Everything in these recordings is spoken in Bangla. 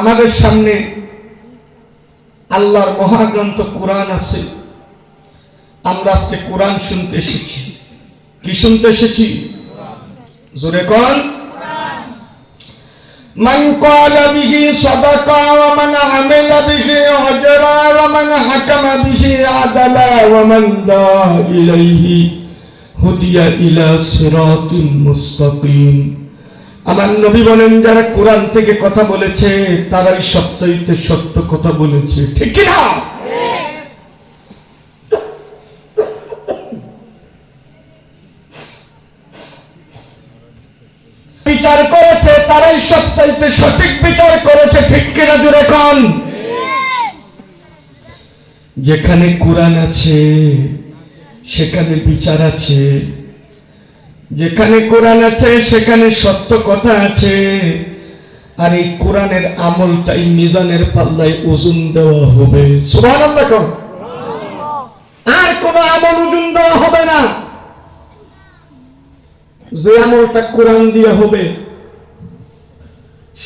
আমাদের সামনে আল্লাহর মহাগ্রন্থ কোরআন আছে। আমরা আজকে কোরআন শুনতে এসেছি। কি শুনতে এসেছি? জোরে কোন? মান ক্বালা বিহি সাদাকা ওয়া মান আমিলা বিহি আজরা ওয়া মান হাকামা বিহি আদালা ওয়া মান দা ইলাইহি হুদিয়া ইলা সিরাতিন মুস্তাকিম। আমার নবী বলেন, যারা কোরআন থেকে কথা বলেছে তারাই সবচেয়ে সত্য কথা বলেছে। ঠিক কি না? বিচার করেছে তারাই সবচেয়ে সঠিক বিচার করেছে। ঠিক কিনা জোরে কোন? যেখানে কোরআন আছে সেখানে বিচার আছে, যেখানে কোরআন আছে সেখানে সত্য কথা আছে। আর এই কোরআনের আমলটাই মিজানের পাল্লায় ওজন দেওয়া হবে। সুবহানাল্লাহ কোন? আর কোন আমল ওজন দেওয়া হবে না। যে আমলটা কোরআন দিয়ে হবে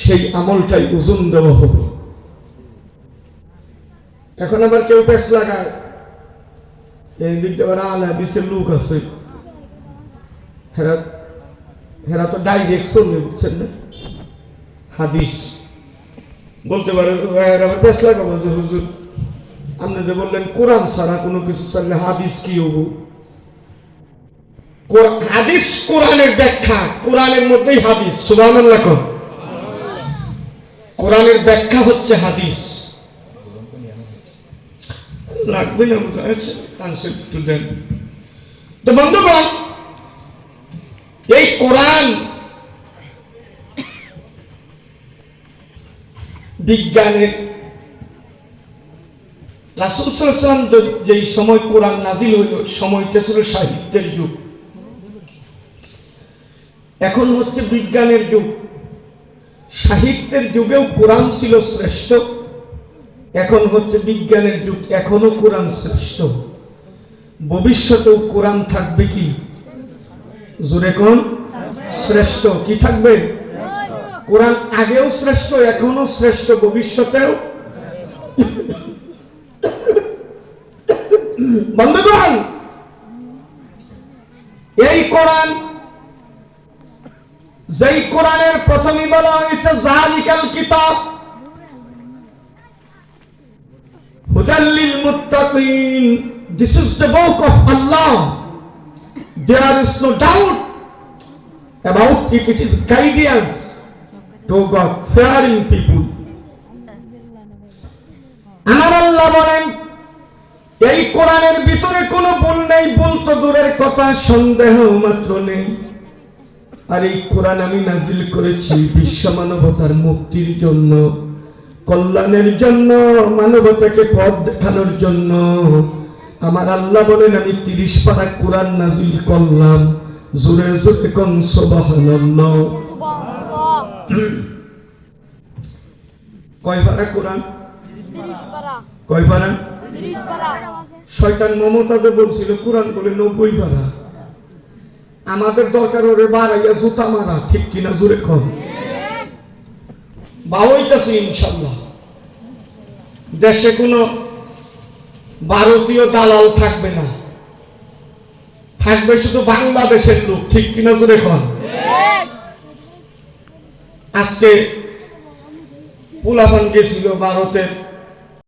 সেই আমলটাই ওজন দেওয়া হবে। এখন আবার কেউ পেছ লাগায়, এই দিক দিয়ে আলা বিশের লোক আছে, হেরা তো ডাইরেক্ট শুনে, বুঝছেন না? হাদিস বলতে পারে, পেছ লাগাবো যে হুজুর আপনি যে বললেন কোরআন ছাড়া কোনো কিছু চাইলে হাদিস কি হবো? হাদিস কোরআনের ব্যাখ্যা, কোরআনের মধ্যেই হাদিস। সুবহানাল্লাহ কোন? কোরআনের ব্যাখ্যা হচ্ছে হাদিস। লাগবে না কনসেপ্ট দেন তো বন্ধুগণ। এই কোরআন বিজ্ঞানের রাসূল সাল্লাল্লাহু আলাইহি ওয়াসাল্লাম যেই সময় কোরআন নাযিল হইল সময়টা ছিল সাহিত্যের যুগ। এখন হচ্ছে বিজ্ঞানের যুগ। সাহিত্যের যুগেও কোরআন ছিল শ্রেষ্ঠ, এখন হচ্ছে বিজ্ঞানের যুগ, এখনো কোরআন শ্রেষ্ঠ। ভবিষ্যতেও কোরআন থাকবে কি? জোরে কোন? শ্রেষ্ঠ। কি থাকবে? কোরআন আগেও শ্রেষ্ঠ, এখনো শ্রেষ্ঠ, ভবিষ্যতেও। বন্ধুগণ, এই কোরআন, যেই কোরআনের প্রথমে বলা হয়েছে যালিকাল কিতাব হুদাল লিল মুত্তাকিন, this is the book of Allah, there is no doubt about if it is guidance to God fearing people. আমার আল্লাহ বলেন এই কোরআনের ভিতরে কোনো ভুল নেই, ভুল তো দূরের কথা, সন্দেহ মাত্র নেই। আর এই কোরআন আমি নাজিল করেছি বিশ্ব মানবতার মুক্তির জন্য, কল্যাণের জন্য, মানবতাকে পথ দেখানোর জন্য। আমার আল্লাহ বলেন আমি 30 পারা কোরআন নাজিল করলাম। জোরে জোরে কোন সুবহানাল্লাহ। কয় পারা কোরআন? 30 পারা। কয় পারা? 30 পারা। শয়তান মমতাজে বলছিল কোরআন বলে 90 পারা। আমাদের দরকার ওরে বাড়াইয়া জুতা মারা। ঠিক কিনা জোরে কোন? বাড়াইতেছি ইনশাআল্লাহ। দেশে কোনো ভারতীয় দালাল থাকবে না, থাকবে শুধু বাংলাদেশের লোক। ঠিক কিনা জোরে কোন? আজকে পোলাপান গেছিল ভারতের